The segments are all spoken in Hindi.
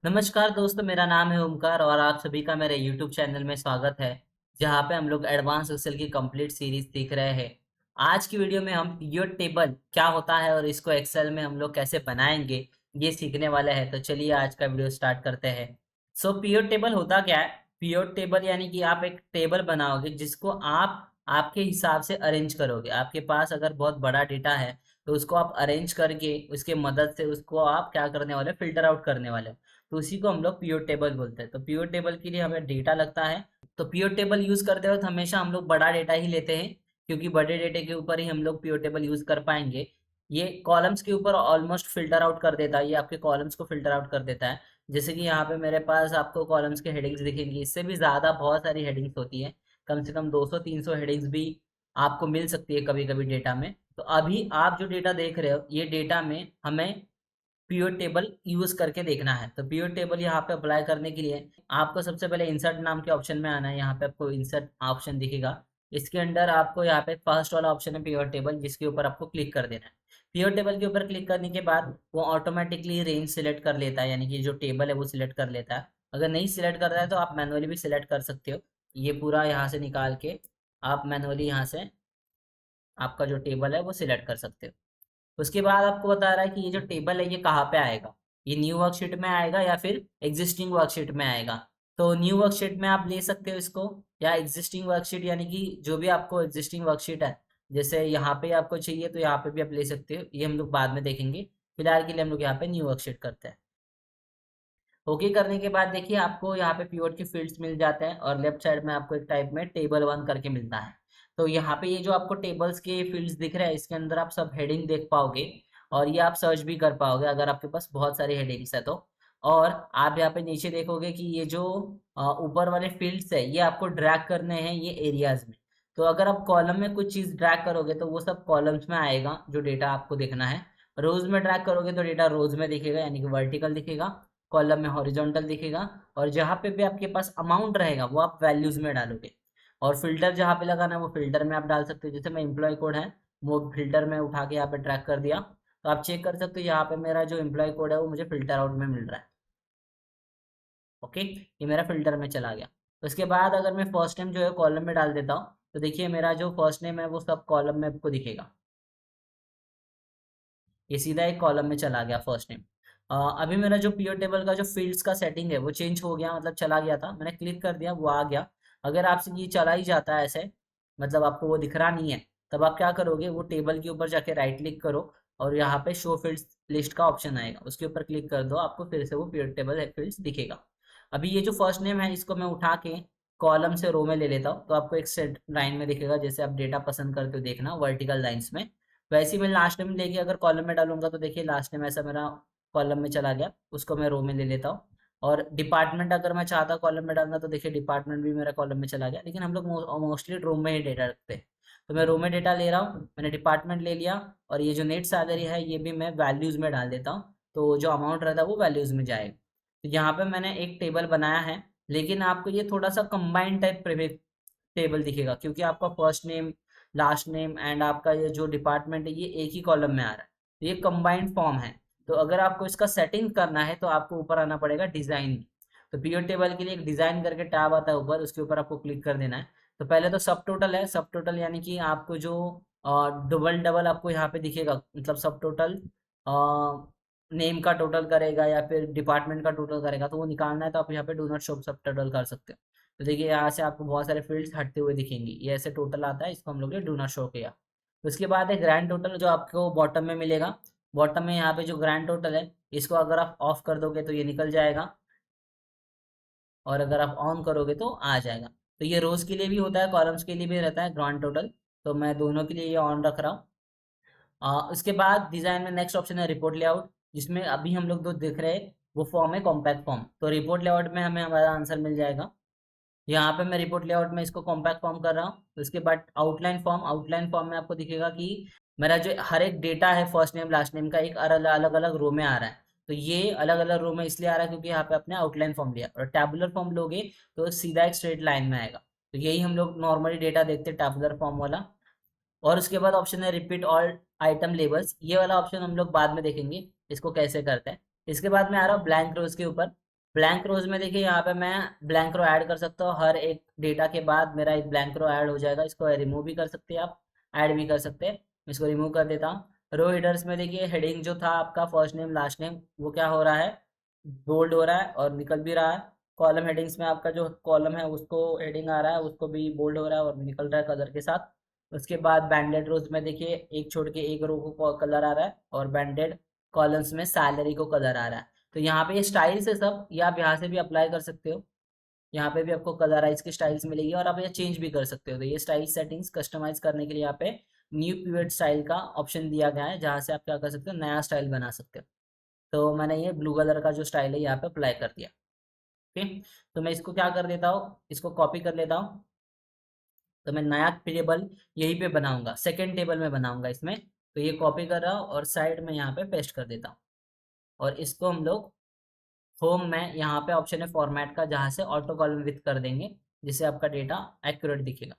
नमस्कार दोस्तों, मेरा नाम है ओमकार और आप सभी का मेरे YouTube चैनल में स्वागत है, जहाँ पे हम लोग एडवांस एक्सेल की कंप्लीट सीरीज सीख रहे हैं। आज की वीडियो में हम पिवट टेबल क्या होता है और इसको एक्सेल में हम लोग कैसे बनाएंगे, ये सीखने वाले हैं। तो चलिए आज का वीडियो स्टार्ट करते हैं। पिवट टेबल होता क्या है? पिवट टेबल यानी कि आप एक टेबल बनाओगे जिसको आप आपके हिसाब से अरेंज करोगे। आपके पास अगर बहुत बड़ा डेटा है तो उसको आप अरेंज करके उसके मदद से उसको आप क्या करने वाले, फिल्टर आउट करने वाले हो। तो उसी को हम लोग पिवट टेबल बोलते हैं। तो पिवट टेबल के लिए हमें डेटा लगता है। तो पिवट टेबल यूज करते वक्त हमेशा हम लोग बड़ा डेटा ही लेते हैं, क्योंकि बड़े डेटे के ऊपर ही हम लोग पिवट टेबल यूज कर पाएंगे। ये कॉलम्स के ऊपर ऑलमोस्ट फिल्टर आउट कर देता है, ये आपके कॉलम्स को फिल्टर आउट कर देता है। जैसे कि यहाँ पे मेरे पास आपको कॉलम्स के हेडिंग्स दिखेंगी, इससे भी ज्यादा बहुत सारी हेडिंग्स होती है। कम से कम 200-300 हेडिंग्स भी आपको मिल सकती है कभी कभी डेटा में। तो अभी आप जो डेटा देख रहे हो, ये डेटा में हमें पिवट टेबल यूज करके देखना है। तो पिवट टेबल यहाँ पे अप्लाई करने के लिए आपको सबसे पहले इंसर्ट नाम के ऑप्शन में आना है। यहाँ पे आपको इंसर्ट ऑप्शन दिखेगा, इसके अंदर आपको यहाँ पे फर्स्ट वाला ऑप्शन है पिवट टेबल, जिसके ऊपर आपको क्लिक कर देना है। पिवट टेबल के ऊपर क्लिक करने के बाद वो ऑटोमेटिकली रेंज सिलेक्ट कर लेता है, यानी कि जो टेबल है वो सिलेक्ट कर लेता है। अगर नहीं सिलेक्ट कर रहा है तो आप मैनुअली भी सिलेक्ट कर सकते हो। ये पूरा यहाँ से निकाल के आप मैनुअली यहाँ से आपका जो टेबल है वो सिलेक्ट कर सकते हो। उसके बाद आपको बता रहा है कि ये जो टेबल है ये कहाँ पे आएगा, ये न्यू वर्कशीट में आएगा या फिर एग्जिस्टिंग वर्कशीट में आएगा। तो न्यू वर्कशीट में आप ले सकते हो इसको, या एग्जिस्टिंग वर्कशीट यानी कि जो भी आपको एग्जिस्टिंग वर्कशीट है, जैसे यहाँ पे आपको चाहिए तो यहाँ पे भी आप ले सकते हो। ये हम लोग बाद में देखेंगे, फिलहाल के लिए हम लोग यहाँ पे न्यू वर्कशीट करते हैं। ओके करने के बाद देखिए आपको यहाँ पे पिवट के फील्ड्स मिल जाते हैं और लेफ्ट साइड में आपको एक टाइप में टेबल वन करके मिलता है। तो यहाँ पे ये जो आपको टेबल्स के फील्ड्स दिख रहे हैं, इसके अंदर आप सब हेडिंग देख पाओगे और ये आप सर्च भी कर पाओगे अगर आपके पास बहुत सारी हेडिंग्स है तो। और आप यहाँ पे नीचे देखोगे कि ये जो ऊपर वाले फील्ड्स है ये आपको ड्रैग करने हैं ये एरियाज में। तो अगर आप कॉलम में कुछ चीज ड्रैग करोगे तो वो सब कॉलम्स में आएगा जो डेटा आपको देखना है। रोज में ड्रैग करोगे तो डेटा रोज में दिखेगा, यानी कि वर्टिकल दिखेगा। कॉलम में हॉरिजॉन्टल दिखेगा। और जहाँ पे भी आपके पास अमाउंट रहेगा वो आप वैल्यूज में डालोगे। और फिल्टर जहाँ पे लगाना है वो फिल्टर में आप डाल सकते हो। जैसे मैं एम्प्लॉय कोड है वो फिल्टर में उठा के यहाँ पे ट्रैक कर दिया, तो आप चेक कर सकते हो यहाँ पे मेरा जो एम्प्लॉय कोड है वो मुझे फिल्टर आउट में मिल रहा है। ओके, ये मेरा फिल्टर में चला गया। उसके बाद अगर मैं फर्स्ट नेम जो है कॉलम में डाल देता हूँ तो देखिए मेरा जो फर्स्ट नेम है वो सब कॉलम में आपको दिखेगा। ये सीधा एक कॉलम में चला गया फर्स्ट नेम। अभी मेरा जो पीओ टेबल का जो फील्ड्स का सेटिंग है वो चेंज हो गया, मतलब चला गया था, मैंने क्लिक कर दिया वो आ गया। अगर आपसे ये चला ही जाता है ऐसे, मतलब आपको वो दिख रहा नहीं है, तब आप क्या करोगे, वो टेबल के ऊपर जाके राइट क्लिक करो और यहाँ पे शो फील्ड्स लिस्ट का ऑप्शन आएगा, उसके ऊपर क्लिक कर दो, आपको फिर से वो पीओ टेबल फील्ड्स दिखेगा। अभी ये जो फर्स्ट नेम है इसको मैं उठा के कॉलम से रो में ले लेता हूँ, तो आपको एक सेट लाइन में दिखेगा, जैसे आप डेटा पसंद करते हो देखना वर्टिकल लाइंस में। वैसे ही मैं लास्ट नेम लेके अगर कॉलम में डालूंगा तो देखिए लास्ट नेम ऐसा मेरा कॉलम में चला गया, उसको मैं रो में ले लेता हूँ। और डिपार्टमेंट अगर मैं चाहता कॉलम में डालना तो देखिए डिपार्टमेंट भी मेरा कॉलम में चला गया, लेकिन हम लोग मोस्टली रो में ही डेटा रखते हैं। तो मैं रो में डेटा ले रहा हूँ, मैंने डिपार्टमेंट ले लिया। और ये जो नेट सैलरी है ये भी मैं वैल्यूज में डाल देता हूँ, तो जो अमाउंट रहता है वो वैल्यूज में जाएगा। तो यहाँ पे मैंने एक टेबल बनाया है, लेकिन आपको ये थोड़ा सा कंबाइंड टाइप टेबल दिखेगा, क्योंकि आपका first name, last name and आपका ये जो डिपार्टमेंट है ये एक ही कॉलम में आ रहा है, तो ये कंबाइंड फॉर्म है। तो अगर आपको इसका सेटिंग करना है तो आपको ऊपर आना पड़ेगा डिजाइन में। तो पीओ टेबल के लिए एक डिजाइन करके टैब आता है ऊपर, उसके ऊपर आपको क्लिक कर देना है। तो पहले तो सब टोटल है, सब टोटल यानी कि आपको जो डबल डबल आपको यहाँ पे दिखेगा, मतलब सब टोटल नेम का टोटल करेगा या फिर डिपार्टमेंट का टोटल करेगा, तो वो निकालना है तो आप यहाँ पे डू नॉट शो सब टोटल कर सकते हो। तो देखिए यहाँ से आपको बहुत सारे फील्ड्स हटते हुए दिखेंगे, ये ऐसे टोटल आता है, इसको हम लोग ने डू नॉट शो किया। उसके बाद है ग्रैंड टोटल जो आपको बॉटम में मिलेगा। बॉटम में यहाँ पे जो ग्रैंड टोटल है इसको अगर आप ऑफ कर दोगे तो ये निकल जाएगा, और अगर आप ऑन करोगे तो आ जाएगा। तो ये रोज के लिए भी होता है, कॉलम्स के लिए भी रहता है ग्रैंड टोटल। तो मैं दोनों के लिए ये ऑन रख रहा हूँ। उसके बाद डिजाइन में नेक्स्ट ऑप्शन है रिपोर्ट लेआउट, जिसमें अभी हम लोग जो देख रहे हैं वो फॉर्म है कॉम्पैक्ट फॉर्म। तो रिपोर्ट लेआउट में हमें हमारा आंसर मिल जाएगा। यहाँ पे मैं रिपोर्ट लेआउट में इसको कॉम्पैक्ट फॉर्म कर रहा हूँ। उसके बाद आउटलाइन फॉर्म, आउटलाइन फॉर्म में आपको दिखेगा कि मेरा जो हर एक डेटा है फर्स्ट नेम लास्ट नेम का एक अलग अलग रो में आ रहा है। तो ये अलग अलग रो में इसलिए आ रहा है क्योंकि यहाँ पे आपने आउटलाइन फॉर्म लिया, और टैबुलर फॉर्म लोगे तो सीधा एक स्ट्रेट लाइन में आएगा। तो यही हम लोग नॉर्मली डेटा देखते हैं टैबुलर फॉर्म वाला। और उसके बाद ऑप्शन है रिपीट ऑल आइटम लेबल्स, ये वाला ऑप्शन हम लोग बाद में देखेंगे इसको कैसे करते हैं। इसके बाद में आ रहा हूँ ब्लैंक रोज के ऊपर। ब्लैंक रोज में देखिए यहाँ पे मैं ब्लैंक रो ऐड कर सकता हूँ, हर एक डेटा के बाद मेरा एक ब्लैंक रो ऐड हो जाएगा। इसको रिमूव भी कर सकते हैं आप, ऐड भी कर सकते हैं। इसको रिमूव कर देता हूँ। रो हेडर्स में देखिए हेडिंग जो था आपका फर्स्ट नेम लास्ट नेम, वो क्या हो रहा है, बोल्ड हो रहा है और निकल भी रहा है। कॉलम हेडिंग्स में आपका जो कॉलम है उसको हेडिंग आ रहा है, उसको भी बोल्ड हो रहा है और निकल रहा है कलर के साथ। उसके बाद बैंडेड रोज में देखिए एक छोड़ के एक रो को कलर आ रहा है, और बैंडेड कॉलम्स में सैलरी को कलर आ रहा है। तो यहाँ पे ये स्टाइल्स है सब, ये आप यहाँ से भी अप्लाई कर सकते हो। यहाँ पे भी आपको कलराइज की स्टाइल्स मिलेगी और आप ये चेंज भी कर सकते हो। तो ये स्टाइल सेटिंग्स कस्टमाइज करने के लिए यहाँ पे न्यू पिवट स्टाइल का ऑप्शन दिया गया है, जहाँ से आप क्या कर सकते हो, नया स्टाइल बना सकते हो। तो मैंने ये ब्लू कलर का जो स्टाइल है यहाँ पे अप्लाई कर दिया। ओके, तो मैं इसको क्या कर देता हूँ, इसको कॉपी कर लेता हूँ। तो मैं नया टेबल यहीं पे बनाऊंगा, सेकेंड टेबल में बनाऊंगा इसमें। तो ये कॉपी कर रहा हूँ और साइड में यहाँ पे पेस्ट कर देता हूँ। और इसको हम लोग होम में, यहाँ पे ऑप्शन है फॉर्मेट का, जहाँ से ऑटो कॉलम विथ कर देंगे, जिससे आपका डेटा एक्यूरेट दिखेगा।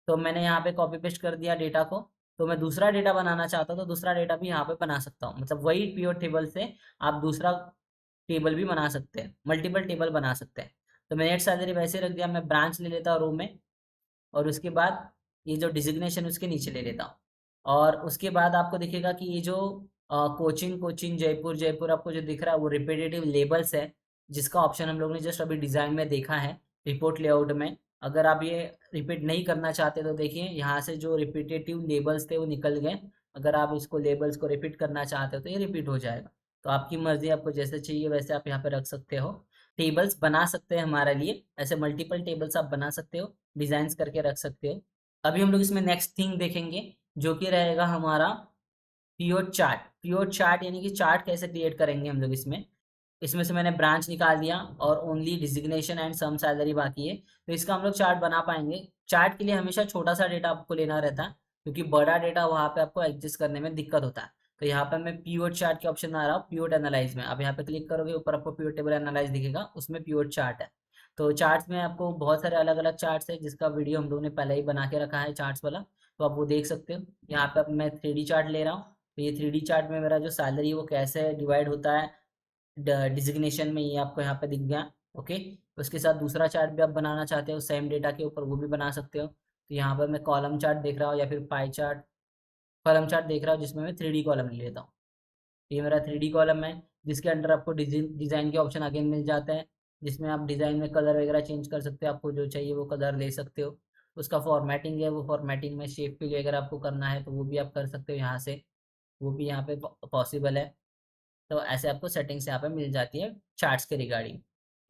तो मैंने यहाँ पे कॉपी पेस्ट कर दिया डेटा को। तो मैं दूसरा डेटा बनाना चाहता हूँ तो दूसरा डेटा भी यहाँ पे बना सकता हूँ, मतलब वही पीओ टेबल से आप दूसरा टेबल भी बना सकते हैं, मल्टीपल टेबल बना सकते हैं। तो मैं नेट सैलरी वैसे रख दिया, मैं ब्रांच ले लेता हूँ रो में, और उसके बाद ये जो डिजिग्नेशन उसके नीचे ले लेता हूँ। और उसके बाद आपको दिखेगा कि ये जो कोचिंग कोचिंग जयपुर जयपुर आपको जो दिख रहा है वो रिपीटेटिव लेबल्स है, जिसका ऑप्शन हम लोग ने जस्ट अभी डिज़ाइन में देखा है, रिपोर्ट लेआउट में। अगर आप ये रिपीट नहीं करना चाहते तो देखिए यहाँ से जो रिपीटेटिव लेबल्स थे वो निकल गए। अगर आप इसको लेबल्स को रिपीट करना चाहते हो तो ये रिपीट हो जाएगा। तो आपकी मर्जी, आपको जैसे चाहिए वैसे आप यहाँ पे रख सकते हो। टेबल्स बना सकते हैं हमारे लिए, ऐसे मल्टीपल टेबल्स आप बना सकते हो, डिजाइन्स करके रख सकते हो। अभी हम लोग इसमें नेक्स्ट थिंग देखेंगे, जो कि रहेगा हमारा पीओ चार्ट। पीओ चार्ट यानी कि चार्ट कैसे क्रिएट करेंगे हम लोग इसमें। इसमें से मैंने ब्रांच निकाल दिया और only designation and some salary बाकी है। तो इसका हम लोग चार्ट बना पाएंगे। चार्ट के लिए हमेशा छोटा सा डेटा आपको लेना रहता है, क्योंकि बड़ा डेटा वहाँ पे आपको एडजस्ट करने में दिक्कत होता है। तो यहाँ पे मैं पीओ चार्ट के ऑप्शन आ रहा हूँ, पीओ एनालाइज में। आप यहाँ पे क्लिक करोगे, ऊपर आपको पीओ टेबल एनालाइज दिखेगा, उसमें पीओ चार्ट है। तो चार्ट्स में आपको बहुत सारे अलग अलग चार्ट्स है, जिसका वीडियो हम लोगों ने पहले ही बना के रखा है चार्ट्स वाला, तो आप वो देख सकते हो। यहाँ पे अब मैं 3D चार्ट ले रहा हूँ। तो ये 3D चार्ट में मेरा जो सैलरी है वो कैसे डिवाइड होता है डिजिग्नेशन में, ये आपको यहाँ पे दिख गया। ओके, उसके साथ दूसरा चार्ट भी आप बनाना चाहते हो सेम डेटा के ऊपर, वो भी बना सकते हो। तो यहाँ पर मैं कॉलम चार्ट देख रहा हूँ या फिर पाई चार्ट, कॉलम चार्ट देख रहा हूँ, जिसमें मैं 3D कॉलम ले लेता हूँ। ये मेरा 3D कॉलम है, जिसके अंडर आपको डिज़ाइन के ऑप्शन अगेन मिल जाते हैं, जिसमें आप डिज़ाइन में कलर वगैरह चेंज कर सकते हो, आपको जो चाहिए वो कलर ले सकते हो। उसका फॉर्मेटिंग है, वो फॉर्मेटिंग में शेप फिल वगैरह आपको करना है तो वो भी आप कर सकते हो यहाँ से, वो भी यहाँ पे पॉसिबल है। तो ऐसे आपको सेटिंग्स यहाँ पे मिल जाती है चार्ट्स के रिगार्डिंग।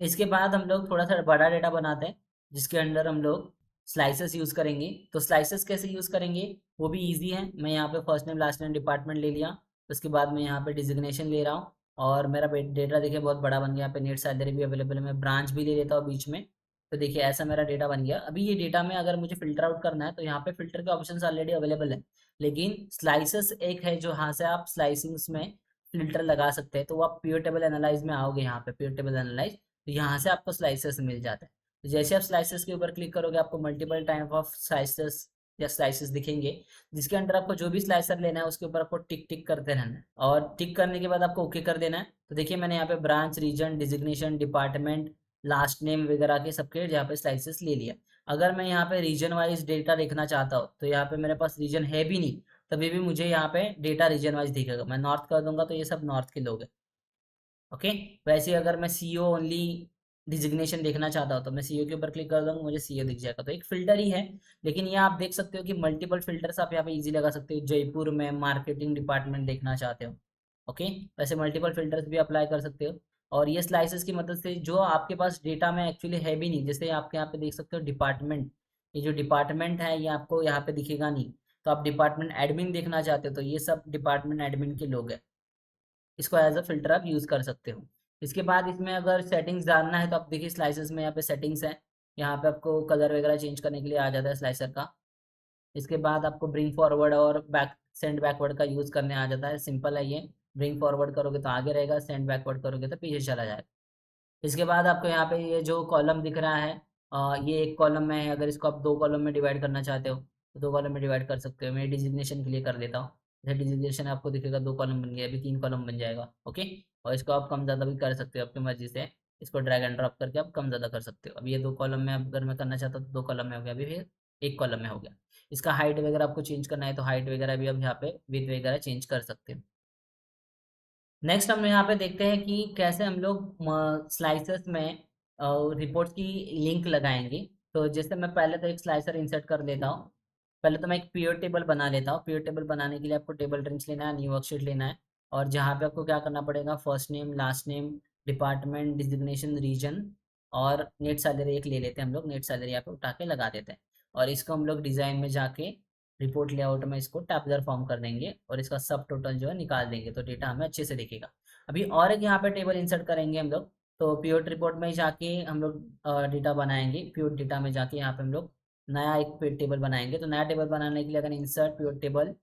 इसके बाद हम लोग थोड़ा सा बड़ा डेटा बनाते हैं, जिसके अंडर हम लोग स्लाइसेस यूज़ करेंगे। तो स्लाइसेस कैसे यूज़ करेंगे वो भी इजी है। मैं यहाँ पे first name last name department ले लिया, उसके बाद मैं यहाँ पे डिजिग्नेशन ले रहा हूँ, और मेरा डेटा देखिए बहुत बड़ा बन गया। यहाँ पे नेट सैलरी भी अवेलेबल है, मैं ब्रांच भी ले लेता हूँ बीच में। तो देखिए ऐसा मेरा डेटा बन गया। अभी ये डेटा में अगर मुझे फिल्टर आउट करना है तो यहाँ पे फिल्टर के ऑप्शन ऑलरेडी अवेलेबल है, लेकिन स्लाइसेस एक है जो यहाँ से आप स्लाइसिंग्स में फ़िल्टर लगा सकते हैं। तो वो आप प्योर टेबल एनालाइज में आओगे, यहाँ पे प्योर टेबल एनालाइज, तो यहाँ से आपको स्लाइसेस मिल जाता है। तो जैसे आप स्लाइसेस के ऊपर क्लिक करोगे, आपको मल्टीपल टाइप ऑफ स्लाइसेस या स्लाइसेस दिखेंगे, जिसके अंडर आपको जो भी स्लाइसर लेना है उसके ऊपर आपको टिक टिक करते रहना है, और टिक करने के बाद आपको ओके कर देना है। तो देखिए मैंने यहाँ पे branch, region, designation, department, last name वगैरह के सबके यहाँ पे स्लाइसेस ले लिया। अगर मैं यहाँ पे रीजन वाइज डेटा देखना चाहता हूँ तो यहाँ पे मेरे पास रीजन है भी नहीं, तभी भी मुझे यहाँ पे डेटा रीजन वाइज दिखेगा। मैं नॉर्थ कर दूंगा तो ये सब नॉर्थ के लोग हैं। ओके, वैसे ही अगर मैं सीओ ओनली डिजिग्नेशन देखना चाहता हूँ तो मैं सीओ के ऊपर क्लिक कर दूंगा, मुझे सीओ दिख जाएगा। तो एक फिल्टर ही है, लेकिन ये आप देख सकते हो कि मल्टीपल फिल्टर्स आप यहाँ पे इजी लगा सकते हो। जयपुर में मार्केटिंग डिपार्टमेंट देखना चाहते हो, ओके, वैसे मल्टीपल फिल्टर्स भी अप्लाई कर सकते हो। और ये स्लाइसेस की मदद से जो आपके पास डेटा में एक्चुअली है भी नहीं, जैसे आपके यहाँ पे देख सकते हो डिपार्टमेंट, ये जो डिपार्टमेंट है ये आपको यहाँ पे दिखेगा नहीं। तो आप डिपार्टमेंट एडमिन देखना चाहते हो तो ये सब डिपार्टमेंट एडमिन के लोग हैं। इसको एज अ फिल्टर आप यूज़ कर सकते हो। इसके बाद इसमें अगर सेटिंग्स डालना है तो आप देखिए स्लाइसेस में यहाँ पे सेटिंग्स है, यहाँ पे आपको कलर वगैरह चेंज करने के लिए आ जाता है स्लाइसर का। इसके बाद आपको ब्रिंग फॉरवर्ड और बैक सेंड बैकवर्ड का यूज़ करने आ जाता है, सिंपल है ये। ब्रिंग फॉरवर्ड करोगे तो आगे रहेगा, सेंड बैकवर्ड करोगे तो पीछे चला जाएगा। इसके बाद आपको यहाँ पे ये जो कॉलम दिख रहा है, ये एक कॉलम में है। अगर इसको आप दो कॉलम में डिवाइड करना चाहते हो तो दो कॉलम में डिवाइड कर सकते हो। मैं डिजिग्नेशन के लिए कर लेता हूँ, जैसे डिजिग्नेशन आपको दिखेगा दो कॉलम बन गया, अभी तीन कॉलम बन जाएगा। ओके, और इसको आप कम ज़्यादा भी कर सकते हो अपनी मर्जी से। इसको ड्रैग एंड ड्रॉप करके आप कम ज़्यादा कर सकते हो। अब ये 2 कॉलम में अगर मैं करना चाहता हूँ तो 2 कॉलम में हो गया, अभी फिर 1 कॉलम में हो गया। इसका हाइट वगैरह आपको चेंज करना है तो हाइट वगैरह भी आप यहाँ पे विड्थ वगैरह चेंज कर सकते हो। नेक्स्ट हम यहाँ पे देखते हैं कि कैसे हम लोग स्लाइसर्स में रिपोर्ट्स की लिंक लगाएंगे। तो जैसे मैं पहले तो एक स्लाइसर इंसर्ट कर लेता हूँ। पहले तो मैं एक पीओ टेबल बना लेता हूँ। पीओ टेबल बनाने के लिए आपको टेबल रेंज लेना है, न्यू वर्कशीट लेना है, और जहाँ पे आपको क्या करना पड़ेगा, first name, last name, department, designation, region और नेट सैलरी एक ले लेते हैं हम लोग। नेट सैलरी यहाँ पे उठा के लगा देते हैं और इसको हम लोग डिज़ाइन में जाके रिपोर्ट लेआउट में इसको टैबुलर फॉर्म कर देंगे और इसका सब टोटल जो है निकाल देंगे तो डेटा हमें अच्छे से दिखेगा। अभी और एक यहाँ पे टेबल इंसर्ट करेंगे हम लोग। तो प्योर रिपोर्ट में जाके हम लोग डेटा बनाएंगे। प्योर डेटा में जाके यहाँ पे हम लोग नया एक टेबल बनाएंगे। तो नया टेबल बनाने के लिए अगर insert pure table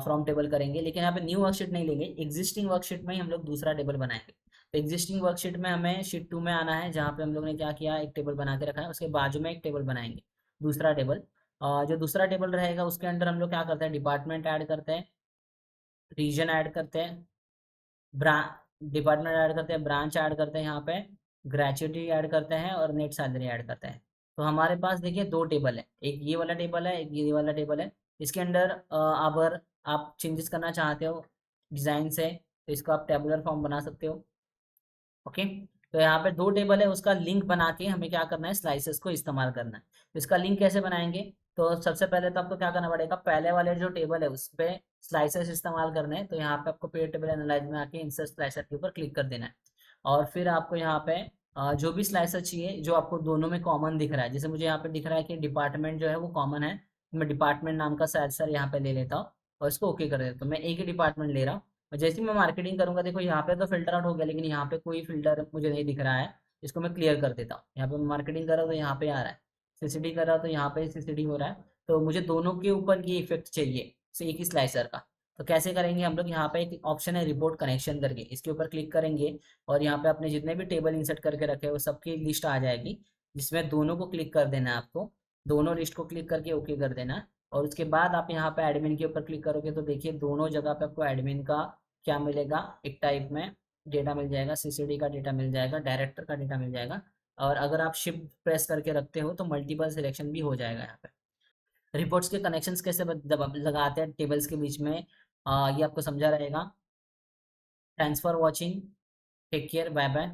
from table करेंगे, लेकिन यहाँ पे न्यू वर्कशीट नहीं लेंगे, एग्जिस्टिंग वर्कशीट में ही हम लोग दूसरा टेबल बनाएंगे। तो एग्जिस्टिंग वर्कशीट में हमें शीट 2 में आना है, जहाँ पे हम लोग ने क्या किया, एक टेबल बना के रखा है, उसके बाजू में एक टेबल बनाएंगे, दूसरा टेबल। जो दूसरा टेबल रहेगा उसके अंदर हम लोग क्या करते हैं, डिपार्टमेंट ऐड करते हैं, रीजन ऐड करते हैं, ब्रा डिपार्टमेंट ऐड करते हैं, ब्रांच ऐड करते हैं, यहाँ पे ग्रेचुइटी ऐड करते हैं और नेट सैलरी ऐड करते हैं। तो हमारे पास देखिए 2 टेबल है, एक ये वाला टेबल है, एक ये वाला टेबल है। इसके अंदर अगर आप चेंजेस करना चाहते हो डिज़ाइन से तो इसको आप टेबुलर फॉर्म बना सकते हो। ओके, तो यहाँ पे 2 टेबल है, उसका लिंक बना के हमें क्या करना है, स्लाइसेस को इस्तेमाल करना है। तो इसका लिंक कैसे बनाएंगे, तो सबसे पहले तो आपको क्या करना पड़ेगा, पहले वाले जो टेबल है उस पर स्लाइसेस इस्तेमाल करने हैं। तो यहाँ पे आपको पेयर टेबल एनालाइज में आके इंसर्ट स्लाइसर के ऊपर क्लिक कर देना है और फिर आपको यहाँ पे जो भी स्लाइसर चाहिए जो आपको दोनों में कॉमन दिख रहा है, जैसे मुझे यहाँ पे दिख रहा है कि डिपार्टमेंट जो है वो कॉमन है, तो मैं डिपार्टमेंट नाम का स्लाइसर यहाँ पे ले लेता हूँ और इसको ओके कर देता हूँ। मैं एक ही डिपार्टमेंट ले रहा हूँ और जैसे ही मैं मार्केटिंग करूंगा, देखो यहाँ पे तो फिल्टर आउट हो गया, लेकिन यहाँ पे कोई फिल्टर मुझे नहीं दिख रहा है। इसको मैं क्लियर कर देता हूँ। यहाँ पे मैं मार्केटिंग कर रहा हूँ तो यहाँ पे आ रहा है, सीसीडी कर रहा हूँ तो यहाँ पे सीसीडी हो रहा है। तो मुझे दोनों के ऊपर ये इफेक्ट चाहिए, एक ही स्लाइसर का। तो कैसे करेंगे हम लोग, यहाँ पे एक ऑप्शन है रिपोर्ट कनेक्शन करके, इसके ऊपर क्लिक करेंगे और यहाँ पे अपने जितने भी टेबल इंसर्ट करके रखे हैं वो सबकी लिस्ट आ जाएगी, जिसमें दोनों को क्लिक कर देना है आपको। दोनों लिस्ट को क्लिक करके ओके कर देना है और उसके बाद आप यहाँ पे एडमिन के ऊपर क्लिक करोगे तो देखिए दोनों जगह पे आपको एडमिन का क्या मिलेगा, एक टाइप में डेटा मिल जाएगा, सीसीडी का डेटा मिल जाएगा, डायरेक्टर का डेटा मिल जाएगा। और अगर आप शिफ्ट प्रेस करके रखते हो तो मल्टीपल सिलेक्शन भी हो जाएगा यहाँ पे। रिपोर्ट्स के कनेक्शंस कैसे लगाते हैं टेबल्स के बीच में, ये आपको समझा रहेगा। Thanks for watching, take care, bye bye.